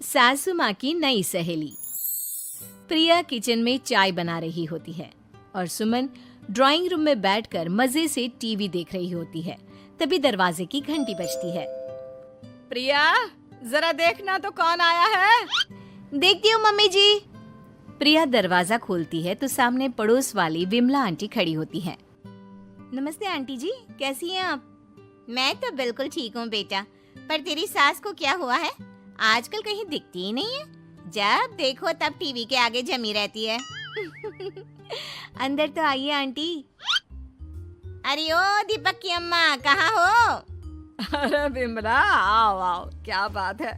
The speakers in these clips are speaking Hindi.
सासू माँ की नई सहेली। प्रिया किचन में चाय बना रही होती है और सुमन ड्राइंग रूम में बैठकर मजे से टीवी देख रही होती है। तभी दरवाजे की घंटी बजती है। प्रिया, जरा देखना तो कौन आया है। देखती हूँ मम्मी जी। प्रिया दरवाजा खोलती है तो सामने पड़ोस वाली विमला आंटी खड़ी होती है। नमस्ते आंटी जी, कैसी हैं आप? मैं तो बिल्कुल ठीक हूँ बेटा, पर तेरी सास को क्या हुआ है? आजकल कहीं दिखती ही नहीं है। जब देखो तब टीवी के आगे जमी रहती है। अंदर तो आइए आंटी। अरे ओ दीपक की अम्मा, कहाँ हो? अरे विमला, आओ आओ, क्या बात है,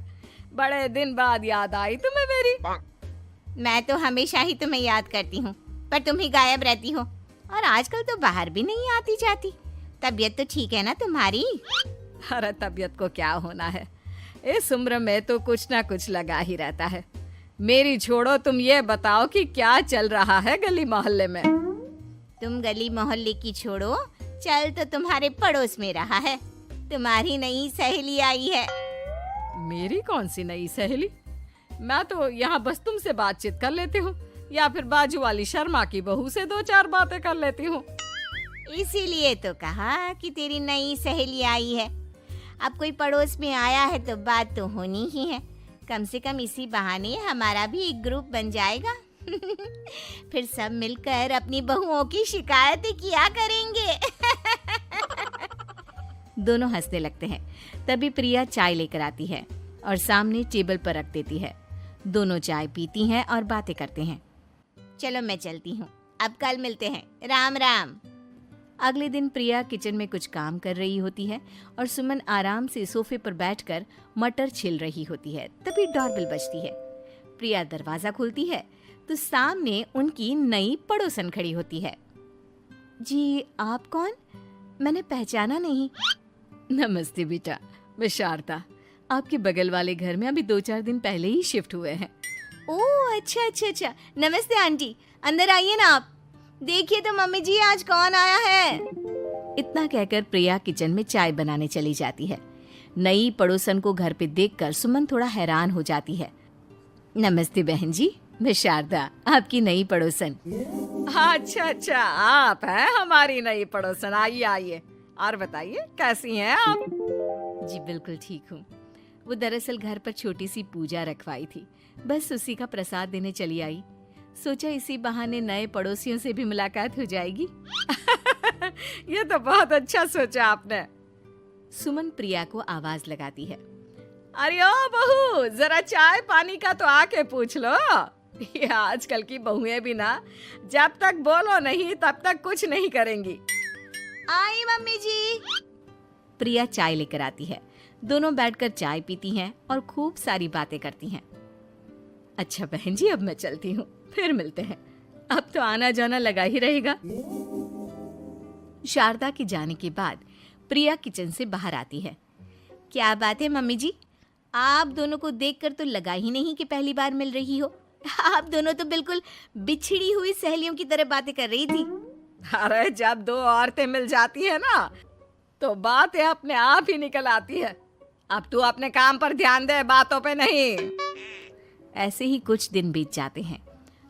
बड़े दिन बाद याद आई तुम्हें मेरी। मैं तो हमेशा ही तुम्हें याद करती हूँ, पर तुम ही गायब रहती हो और आजकल तो बाहर भी नहीं आती जाती। तबीयत तो ठीक है ना तुम्हारी? अरे तबीयत को क्या होना है, इस उम्र में तो कुछ ना कुछ लगा ही रहता है। मेरी छोड़ो, तुम ये बताओ कि क्या चल रहा है गली मोहल्ले में। तुम गली मोहल्ले की छोड़ो, चल तो तुम्हारे पड़ोस में रहा है। तुम्हारी नई सहेली आई है। मेरी कौन सी नई सहेली? मैं तो यहाँ बस तुमसे बातचीत कर लेती हूँ या फिर बाजू वाली शर्मा की बहू से दो चार बातें कर लेती हूँ। इसीलिए तो कहा कि तेरी नई सहेली आई है। अब कोई पड़ोस में आया है तो बात तो होनी ही है। कम से कम इसी बहाने हमारा भी एक ग्रुप बन जाएगा। फिर सब मिलकर अपनी बहुओं की शिकायतें किया करेंगे। दोनों हंसने लगते हैं। तभी प्रिया चाय लेकर आती है और सामने टेबल पर रख देती है। दोनों चाय पीती हैं और बातें करते हैं। चलो मैं चलती हूँ, अब कल मिलते हैं। राम राम। अगले दिन प्रिया किचन में कुछ काम कर रही होती है और सुमन आराम से सोफे पर बैठकर मटर छिल रही होती है। तभी डोरबेल बजती है। प्रिया दरवाजा खोलती है तो सामने उनकी नई पड़ोसन खड़ी होती है। जी, आप कौन? मैंने पहचाना नहीं। नमस्ते बेटा, मैं शारदा, आपके बगल वाले घर में अभी 2-4 दिन पहले ही शिफ्ट हुए हैं। ओह अच्छा अच्छा अच्छा, नमस्ते आंटी, अंदर आइए ना आप। देखिए तो मम्मी जी, आज कौन आया है। इतना कहकर प्रिया किचन में चाय बनाने चली जाती है। नई पड़ोसन को घर पे देखकर सुमन थोड़ा हैरान हो जाती है। नमस्ते बहन जी, मैं शारदा, आपकी नई पड़ोसन। अच्छा अच्छा, आप हैं हमारी नई पड़ोसन। आइए आइए, और बताइए कैसी हैं आप? जी बिल्कुल ठीक हूँ। वो दरअसल घर पर छोटी सी पूजा रखवाई थी, बस उसी का प्रसाद देने चली आई। सोचा इसी बहाने नए पड़ोसियों से भी मुलाकात हो जाएगी। ये तो बहुत अच्छा सोचा आपने। सुमन प्रिया को आवाज लगाती है। अरे ओ बहू, जरा चाय पानी का तो आके पूछ लो। ये आजकल की बहुएं भी ना, जब तक बोलो नहीं तब तक कुछ नहीं करेंगी। आई मम्मी जी। प्रिया चाय लेकर आती है। दोनों बैठकर चाय पीती हैं और खूब सारी बातें करती हैं। अच्छा बहन जी, अब मैं चलती हूँ, फिर मिलते हैं। अब तो आना जाना लगा ही रहेगा। शारदा के जाने के बाद प्रिया किचन से बाहर आती है। क्या बात है मम्मी जी, आप दोनों को देखकर तो लगा ही नहीं कि पहली बार मिल रही हो। आप दोनों तो बिल्कुल बिछड़ी हुई सहेलियों की तरह बातें कर रही थी। अरे जब दो औरतें मिल जाती है ना, तो बातें अपने आप ही निकल आती है। अब तू अपने काम पर ध्यान दे, बातों पे नहीं। ऐसे ही कुछ दिन बीत जाते हैं।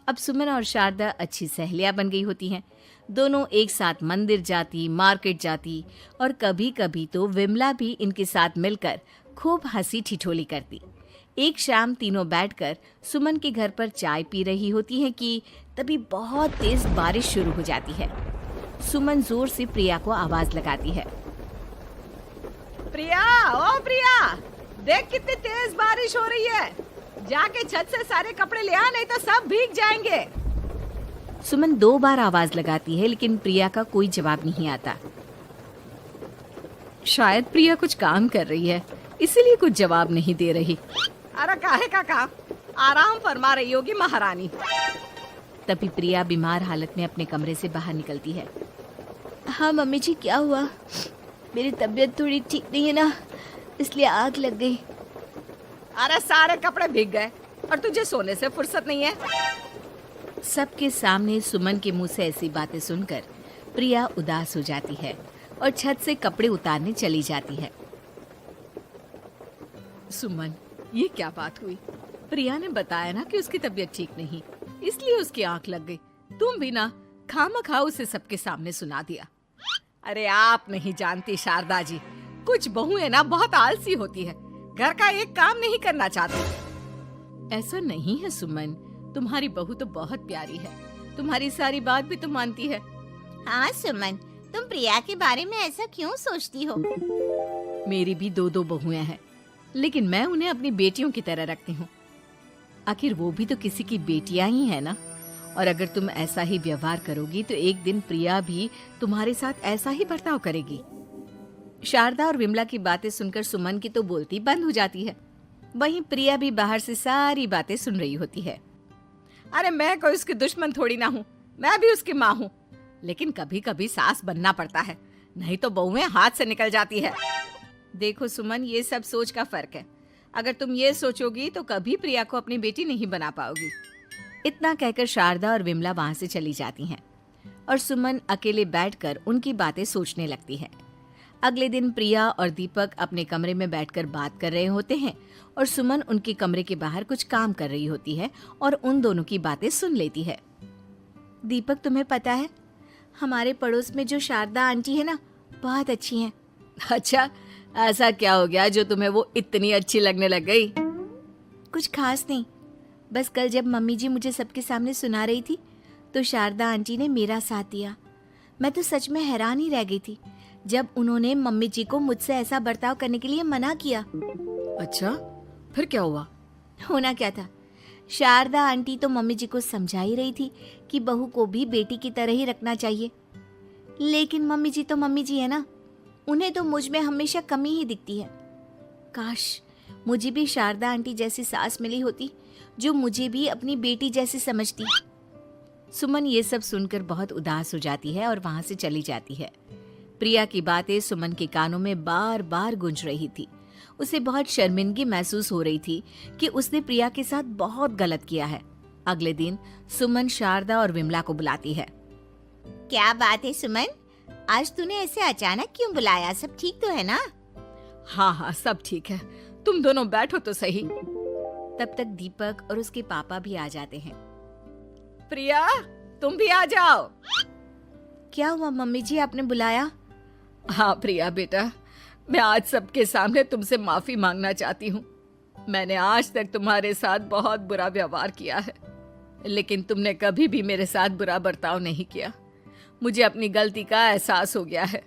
अब सुमन और शारदा अच्छी सहेलियां बन गई होती हैं। दोनों एक साथ मंदिर जाती, मार्केट जाती और कभी कभी तो विमला भी इनके साथ मिलकर खूब हंसी ठिठोली करती। एक शाम तीनों बैठकर सुमन के घर पर चाय पी रही होती हैं कि तभी बहुत तेज बारिश शुरू हो जाती है। सुमन जोर से प्रिया को आवाज लगाती है। प्रिया, ओ प्रिया, देख कितनी तेज बारिश हो रही है। जाके छत से सारे कपड़े ले आ, नहीं तो सब भीग जाएंगे। सुमन 2 बार आवाज लगाती है लेकिन प्रिया का कोई जवाब नहीं आता। शायद प्रिया कुछ काम कर रही है, इसीलिए कुछ जवाब नहीं दे रही। अरे काहे का काम, आराम फरमा रही होगी महारानी। तभी प्रिया बीमार हालत में अपने कमरे से बाहर निकलती है। हाँ मम्मी जी, क्या हुआ? मेरी तबीयत थोड़ी ठीक नहीं है ना, इसलिए आग लग गई। अरे सारे कपड़े भीग गए और तुझे सोने से फुर्सत नहीं है। सबके सामने सुमन के मुंह से ऐसी बातें सुनकर प्रिया उदास हो जाती है और छत से कपड़े उतारने चली जाती है। सुमन, ये क्या बात हुई? प्रिया ने बताया ना कि उसकी तबीयत ठीक नहीं, इसलिए उसकी आंख लग गई। तुम भी ना खामखा उसे सबके सामने सुना दिया। अरे आप नहीं जानती शारदा जी, कुछ बहुएं ना बहुत आलसी होती है, घर का एक काम नहीं करना चाहती। ऐसा नहीं है सुमन, तुम्हारी बहू तो बहुत प्यारी है, तुम्हारी सारी बात भी तो मानती है। हाँ सुमन, तुम प्रिया के बारे में ऐसा क्यों सोचती हो? मेरी भी दो दो बहुएं हैं, लेकिन मैं उन्हें अपनी बेटियों की तरह रखती हूँ। आखिर वो भी तो किसी की बेटियां ही है ना। और अगर तुम ऐसा ही व्यवहार करोगी तो एक दिन प्रिया भी तुम्हारे साथ ऐसा ही बर्ताव करेगी। शारदा और विमला की बातें सुनकर सुमन की तो बोलती बंद हो जाती है। वहीं प्रिया भी बाहर से सारी बातें सुन रही होती है। अरे मैं कोई उसकी दुश्मन थोड़ी ना हूँ, मैं भी उसकी माँ हूँ, लेकिन कभी कभी सास बनना पड़ता है, नहीं तो बहुएं हाथ से निकल जाती है। देखो सुमन, ये सब सोच का फर्क है। अगर तुम ये सोचोगी तो कभी प्रिया को अपनी बेटी नहीं बना पाओगी। इतना कहकर शारदा और विमला वहां से चली जाती हैं और सुमन अकेले बैठकर उनकी बातें सोचने लगती है। अगले दिन प्रिया और दीपक अपने कमरे में बैठकर बात कर रहे होते हैं और सुमन उनके कमरे के बाहर कुछ काम कर रही होती है और उन दोनों की बातें सुन लेती है। दीपक, तुम्हें पता है हमारे पड़ोस में जो शारदा आंटी है ना, बहुत अच्छी हैं। अच्छा, ऐसा क्या हो गया जो तुम्हें वो इतनी अच्छी लगने लग गई? कुछ खास नहीं, बस कल जब मम्मी जी मुझे सबके सामने सुना रही थी तो शारदा आंटी ने मेरा साथ दिया। मैं तो सच में हैरान ही रह गई थी जब उन्होंने मम्मी जी को मुझसे ऐसा बर्ताव करने के लिए मना किया। अच्छा, फिर क्या हुआ? होना क्या था, शारदा आंटी तो मम्मी जी को समझा ही रही थी कि बहू को भी बेटी की तरह ही रखना चाहिए, लेकिन मम्मी जी तो मम्मी जी है ना, उन्हें तो मुझ में हमेशा कमी ही दिखती है। काश मुझे भी शारदा आंटी जैसी सास मिली होती जो मुझे भी अपनी बेटी जैसी समझती। सुमन ये सब सुनकर बहुत उदास हो जाती है और वहां से चली जाती है। प्रिया की बातें सुमन के कानों में बार बार गूंज रही थी। उसे बहुत शर्मिंदगी महसूस हो रही थी कि उसने प्रिया के साथ बहुत गलत किया है। अगले दिन सुमन शारदा और विमला को बुलाती है। क्या बात है सुमन, आज तूने ऐसे अचानक क्यों बुलाया? सब ठीक तो है ना? हाँ हाँ, सब ठीक है, तुम दोनों बैठो तो सही। तब तक दीपक और उसके पापा भी आ जाते हैं। प्रिया, तुम भी आ जाओ। क्या हुआ मम्मी जी, आपने बुलाया? हाँ प्रिया बेटा, मैं आज सबके सामने तुमसे माफी मांगना चाहती हूँ। मैंने आज तक तुम्हारे साथ बहुत बुरा व्यवहार किया है, लेकिन तुमने कभी भी मेरे साथ बुरा बर्ताव नहीं किया। मुझे अपनी गलती का एहसास हो गया है,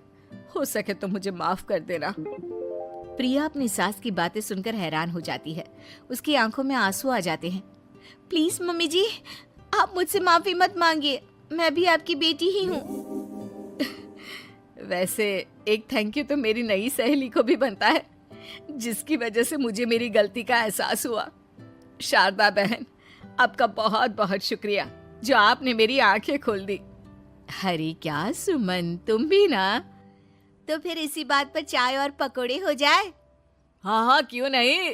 हो सके तो मुझे माफ कर देना। प्रिया अपनी सास की बातें सुनकर हैरान हो जाती है। उसकी आंखों में आंसू आ जाते हैं। प्लीज मम्मी जी, आप मुझसे माफी मत मांगिए, मैं भी आपकी बेटी ही हूँ। वैसे एक थैंक यू तो मेरी नई सहेली को भी बनता है, जिसकी वजह से मुझे मेरी गलती का एहसास हुआ। शारदा बहन, आपका बहुत बहुत शुक्रिया जो आपने मेरी आंखें खोल दी। अरे क्या सुमन, तुम भी ना। तो फिर इसी बात पर चाय और पकोड़े हो जाए। हाँ हाँ, क्यों नहीं।